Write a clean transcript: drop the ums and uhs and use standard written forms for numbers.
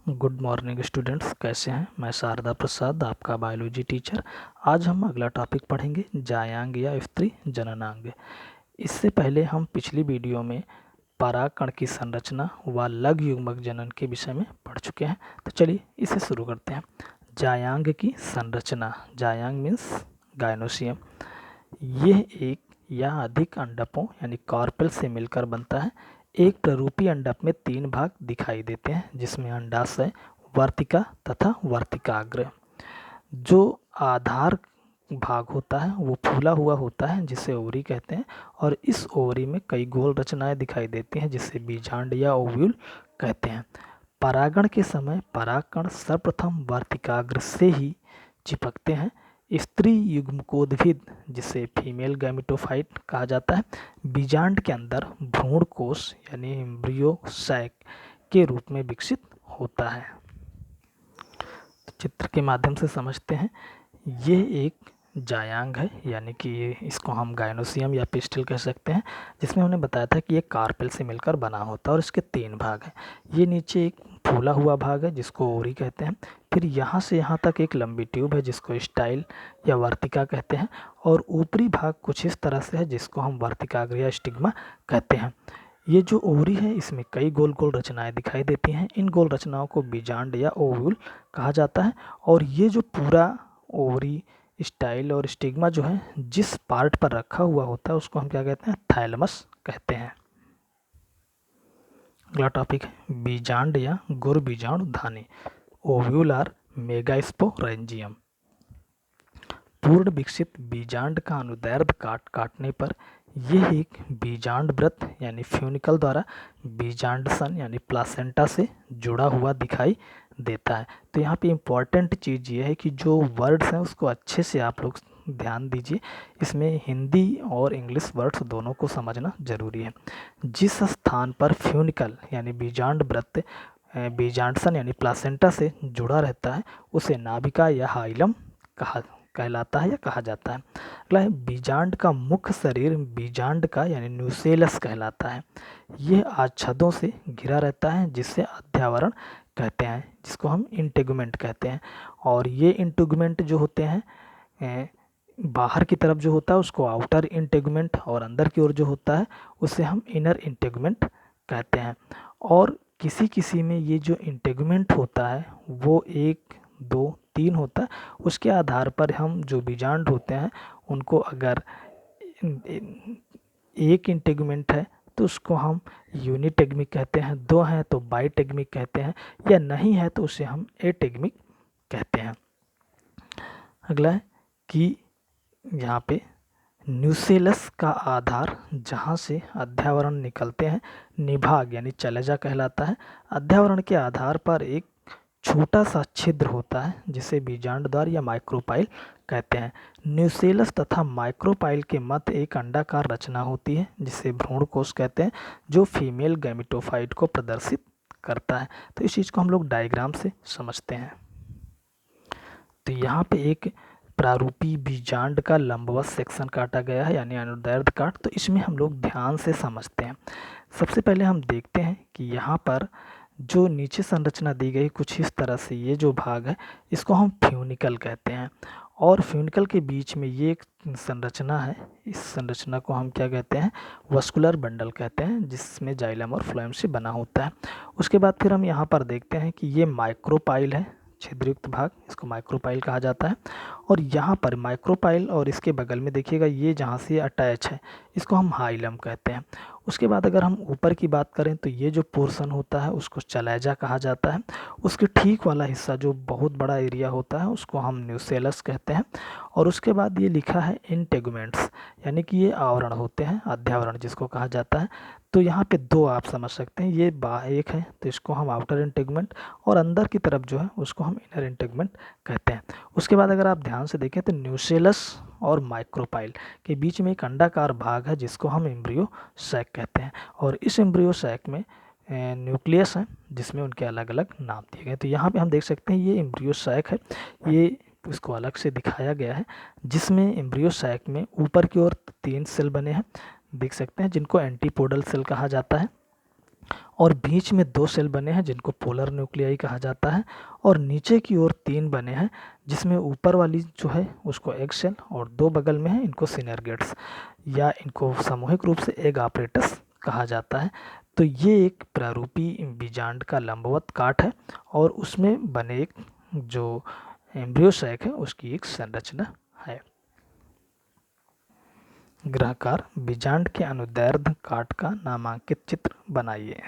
Good morning students, कैसे हैं। मैं शारदा प्रसाद, आपका बायोलॉजी टीचर। आज हम अगला टॉपिक पढ़ेंगे, जायांग या स्त्री जननांग। इससे पहले हम पिछली वीडियो में परागकण की संरचना व लघु युग्मक जनन के विषय में पढ़ चुके हैं। तो चलिए इसे शुरू करते हैं। जायांग की संरचना। जायांग मीन्स गायनोसियम। यह एक या अधिक अंडकों यानी कार्पेल से मिलकर बनता है। एक प्ररूपी अंडक में 3 भाग दिखाई देते हैं, जिसमें अंडाशय, वर्तिका तथा वर्तिकाग्र। जो आधार भाग होता है वो फूला हुआ होता है, जिसे ओवरी कहते हैं। और इस ओवरी में कई गोल रचनाएं दिखाई देती हैं, जिसे बीजांड या ओव्यूल कहते हैं। परागण के समय परागकण सर्वप्रथम वर्तिकाग्र से ही चिपकते हैं। स्त्री युग्मकोद्भिद, जिसे फीमेल गैमेटोफाइट कहा जाता है, बीजांड के अंदर भ्रूण कोश यानी एम्ब्रियो सैक के रूप में विकसित होता है। चित्र के माध्यम से समझते हैं। ये एक जायांग है, यानी कि इसको हम गायनोसियम या पिस्टल कह सकते हैं, जिसमें हमने बताया था कि ये कार्पेल से मिलकर बना होता है और इसके 3 भाग हैं। ये नीचे एक फूला हुआ भाग है जिसको ओवरी कहते हैं। फिर यहाँ से यहाँ तक एक लंबी ट्यूब है जिसको स्टाइल या वर्तिका कहते हैं। और ऊपरी भाग कुछ इस तरह से है जिसको हम वर्तिकाग्र या स्टिग्मा कहते हैं। ये जो ओवरी है इसमें कई गोल गोल रचनाएं दिखाई देती हैं। इन गोल रचनाओं को बीजांड या ओव्यूल कहा जाता है। और ये जो पूरा ओवरी, स्टाइल और स्टिग्मा जो है जिस पार्ट पर रखा हुआ होता है उसको हम क्या कहते हैं, थैलेमस कहते हैं। अगला टॉपिक है बीजांड या गुर बीजाणु धानी। ओव्यूलार मेगास्पोरेंजियम। पूर्ण विकसित बीजांड का अनुदैर्ध्य काटने पर यह एक बीजांड व्रत यानी फ्यूनिकल द्वारा बीजांडसन यानी प्लासेंटा से जुड़ा हुआ दिखाई देता है। तो यहाँ पे इम्पॉर्टेंट चीज़ ये है कि जो वर्ड्स हैं उसको अच्छे से आप लोग ध्यान दीजिए। इसमें हिंदी और इंग्लिश वर्ड्स दोनों को समझना जरूरी है। जिस स्थान पर फ्यूनिकल यानी बीजांड व्रत बीजांडसन यानी प्लासेंटा से जुड़ा रहता है उसे नाभिका या हाइलम कहलाता है या कहा जाता है। अगला है बीजांड का मुख्य शरीर बीजांड का यानी न्यूसेलस कहलाता है। यह आच्छादों से घिरा रहता है जिसे अध्यावरण कहते हैं, जिसको हम इंटेगुमेंट कहते हैं। और ये इंटेगुमेंट जो होते हैं बाहर की तरफ जो होता है उसको आउटर इंटेगुमेंट, और अंदर की ओर जो होता है उसे हम इनर इंटेगुमेंट कहते हैं। और किसी किसी में ये जो इंटेगुमेंट होता है वो 1, 2, 3 होता है। उसके आधार पर हम जो बीजांड होते हैं उनको अगर एक इंटेगुमेंट है तो उसको हम यूनिटेगमिक कहते हैं, 2 हैं तो बाईटेगमिक कहते हैं, या नहीं है तो उसे हम एटेगमिक कहते हैं। अगला है कि यहाँ पे न्यूसेलस का आधार जहाँ से अध्यावरण निकलते हैं निभाग यानी चलजा कहलाता है। अध्यावरण के आधार पर एक छोटा सा छिद्र होता है जिसे बीजांड द्वार या माइक्रोपाइल कहते हैं। न्यूसेलस तथा माइक्रोपाइल के मध्य एक अंडाकार रचना होती है जिसे भ्रूण कोश कहते हैं, जो फीमेल गैमेटोफाइट को प्रदर्शित करता है। तो इस चीज़ को हम लोग डायग्राम से समझते हैं। तो यहाँ पे एक प्रारूपी बीजांड का लंबवत सेक्शन काटा गया है यानी अनुदैर्ध्य काट। तो इसमें हम लोग ध्यान से समझते हैं। सबसे पहले हम देखते हैं कि यहाँ पर जो नीचे संरचना दी गई कुछ इस तरह से, ये जो भाग है इसको हम फ्यूनिकल कहते हैं। और फ्यूनिकल के बीच में ये एक संरचना है, इस संरचना को हम क्या कहते हैं, वस्कुलर बंडल कहते हैं, जिसमें जाइलम और फ्लोएम से बना होता है। उसके बाद फिर हम यहाँ पर देखते हैं कि ये माइक्रोपाइल है, छिद्रयुक्त भाग, इसको माइक्रोपाइल कहा जाता है। और यहाँ पर माइक्रोपाइल और इसके बगल में देखिएगा ये जहाँ से अटैच है इसको हम हाइलम कहते हैं। उसके बाद अगर हम ऊपर की बात करें तो ये जो पोर्शन होता है उसको चलैजा कहा जाता है। उसके ठीक वाला हिस्सा जो बहुत बड़ा एरिया होता है उसको हम न्यूसेलस कहते हैं। और उसके बाद ये लिखा है इंटेगुमेंट्स, यानी कि ये आवरण होते हैं, अध्यावरण जिसको कहा जाता है। तो यहाँ पे 2 आप समझ सकते हैं, ये एक है तो इसको हम आउटर इंटेगुमेंट, और अंदर की तरफ जो है उसको हम इनर इंटेगुमेंट कहते हैं। उसके बाद अगर आप ध्यान से देखें तो न्यूसेलस और माइक्रोपाइल के बीच में एक अंडाकार भाग है जिसको हम एम्ब्रियो सैक कहते हैं। और इस एम्ब्रियो सैक में न्यूक्लियस है जिसमें उनके अलग अलग नाम दिए गए। तो यहाँ पे हम देख सकते हैं ये एम्ब्रियो सैक है, ये इसको अलग से दिखाया गया है, जिसमें एम्ब्रियो सैक में ऊपर की ओर 3 सेल बने हैं, देख सकते हैं, जिनको एंटीपोडल सेल कहा जाता है। और बीच में 2 सेल बने हैं जिनको पोलर न्यूक्लियाई कहा जाता है, और नीचे की ओर 3 बने हैं जिसमें ऊपर वाली जो है उसको एग सेल और 2 बगल में है इनको सिनर्गेट्स, या इनको सामूहिक रूप से एग ऑपरेटस कहा जाता है। तो ये एक प्रारूपी बीजांड का लंबवत काट है और उसमें बने एक जो एम्ब्रियो सैक है उसकी एक संरचना है। ग्रहाकार बीजांड के अनुदैर्ध्य काट का नामांकित चित्र बनाइए।